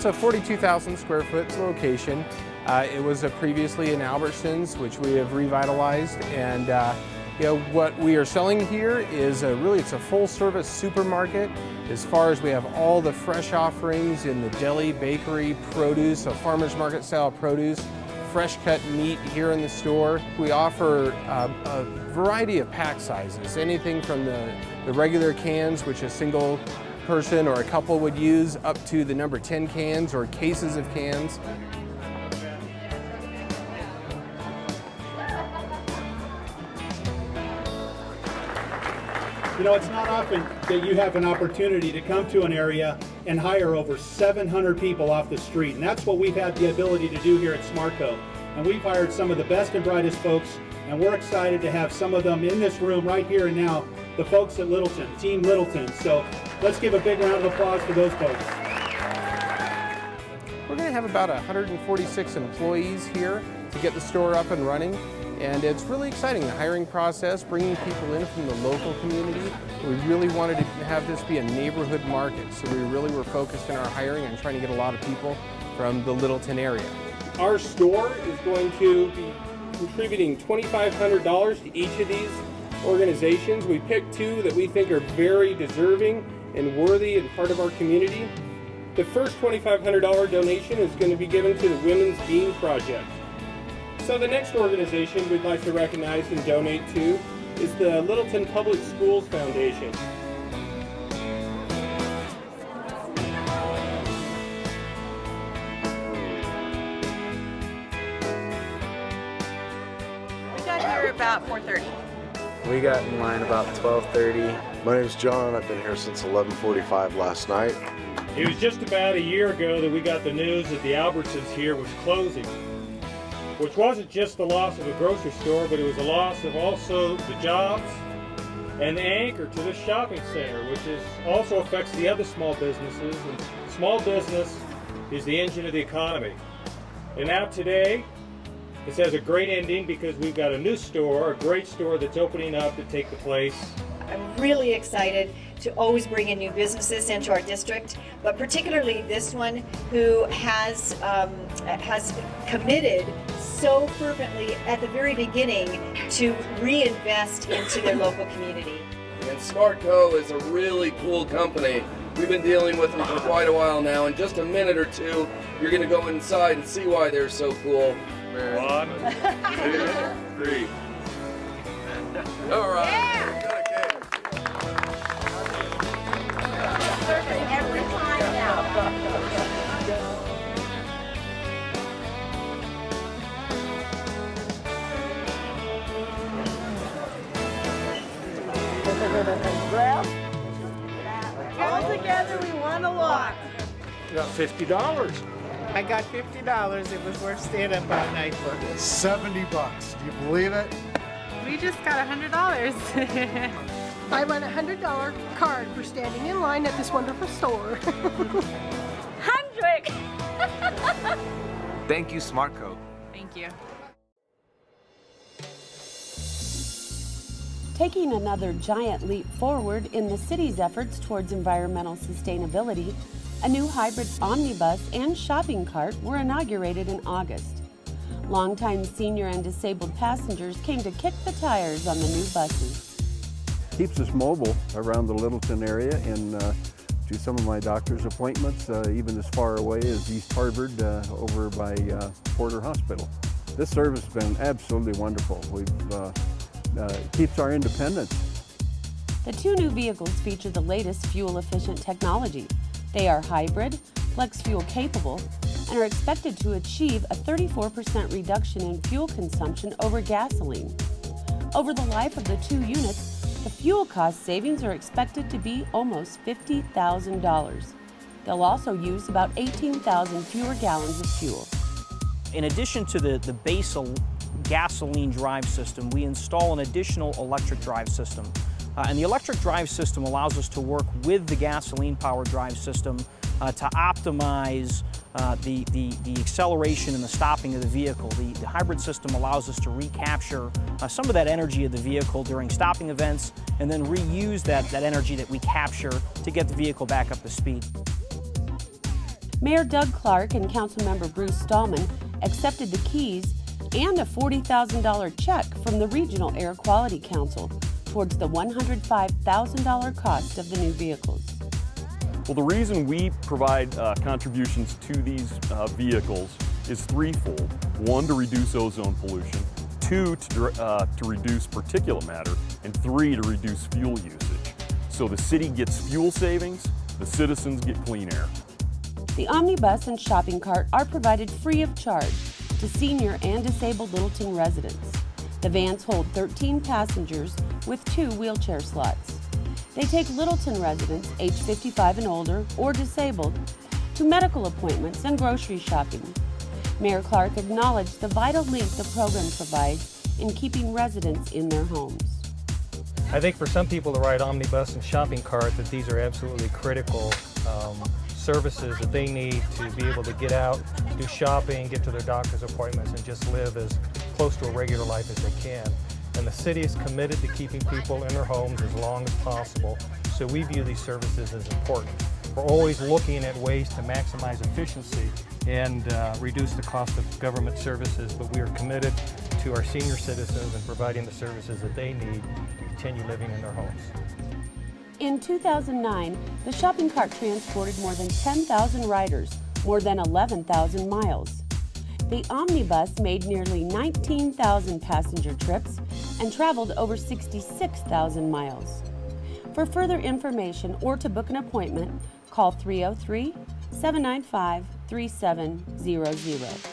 It's a 42,000 square foot location. It was previously an Albertsons, which we have revitalized, and what we are selling here is it's a full service supermarket. As far as we have all the fresh offerings in the deli, bakery, produce, so farmers market style produce, fresh cut meat here in the store. We offer a variety of pack sizes, anything from the regular cans, which a single person or a couple would use, up to the number 10 cans or cases of cans. You know, it's not often that you have an opportunity to come to an area and hire over 700 people off the street, and that's what we've had the ability to do here at SmartCo. And we've hired some of the best and brightest folks, and we're excited to have some of them in this room right here and now, the folks at Littleton, Team Littleton. So let's give a big round of applause for those folks. We're going to have about 146 employees here to get the store up and running. And it's really exciting, the hiring process, bringing people in from the local community. We really wanted to have this be a neighborhood market, so we really were focused in our hiring on trying to get a lot of people from the Littleton area. Our store is going to be contributing $2,500 to each of these organizations. We picked two that we think are very deserving and worthy and part of our community. The first $2,500 donation is going to be given to the Women's Bean Project. So the next organization we'd like to recognize and donate to is the Littleton Public Schools Foundation. We got here about 4:30. We got in line about 12:30. My name's John. I've been here since 11:45 last night. It was just about a year ago that we got the news that the Albertsons here was closing, which wasn't just the loss of a grocery store, but it was a loss of also the jobs and the anchor to this shopping center, which also affects the other small businesses. And small business is the engine of the economy. And now today, this has a great ending because we've got a new store, a great store that's opening up to take the place. I'm really excited to always bring in new businesses into our district, but particularly this one who has committed so fervently at the very beginning to reinvest into their local community. And SmartCo is a really cool company. We've been dealing with them for quite a while now. In just a minute or two, you're going to go inside and see why they're so cool. 1, 2, 3. All right. Yeah. Every time now. All together we won a lot. Got $50. I got $50. It was worth staying up all night for. $70. Do you believe it? We just got $100. I won a $100 card for standing in line at this wonderful store. 100. Thank you, SmartCo. Thank you. Taking another giant leap forward in the city's efforts towards environmental sustainability, a new hybrid omnibus and shopping cart were inaugurated in August. Longtime senior and disabled passengers came to kick the tires on the new buses. Keeps us mobile around the Littleton area and to some of my doctor's appointments, even as far away as East Harvard over by Porter Hospital. This service has been absolutely wonderful. It keeps our independence. The two new vehicles feature the latest fuel-efficient technology. They are hybrid, flex fuel capable, and are expected to achieve a 34% reduction in fuel consumption over gasoline. Over the life of the two units, the fuel cost savings are expected to be almost $50,000. They'll also use about 18,000 fewer gallons of fuel. In addition to the base gasoline drive system, we install an additional electric drive system. And the electric drive system allows us to work with the gasoline powered drive system to optimize the acceleration and the stopping of the vehicle. The hybrid system allows us to recapture some of that energy of the vehicle during stopping events and then reuse that energy that we capture to get the vehicle back up to speed. Mayor Doug Clark and Councilmember Bruce Stallman accepted the keys and a $40,000 check from the Regional Air Quality Council towards the $105,000 cost of the new vehicles. Well, the reason we provide contributions to these vehicles is threefold. One, to reduce ozone pollution. Two, to reduce particulate matter. And three, to reduce fuel usage. So the city gets fuel savings, the citizens get clean air. The omnibus and shopping cart are provided free of charge to senior and disabled Littleton residents. The vans hold 13 passengers with 2 wheelchair slots. They take Littleton residents age 55 and older or disabled to medical appointments and grocery shopping. Mayor Clark acknowledged the vital link the program provides in keeping residents in their homes. I think for some people to ride omnibus and shopping cart, that these are absolutely critical services that they need to be able to get out, do shopping, get to their doctor's appointments, and just live as close to a regular life as they can. And the city is committed to keeping people in their homes as long as possible, so we view these services as important. We're always looking at ways to maximize efficiency and reduce the cost of government services, but we are committed to our senior citizens and providing the services that they need to continue living in their homes. In 2009, the shopping cart transported more than 10,000 riders, more than 11,000 miles. The omnibus made nearly 19,000 passenger trips and traveled over 66,000 miles. For further information or to book an appointment, call 303-795-3700.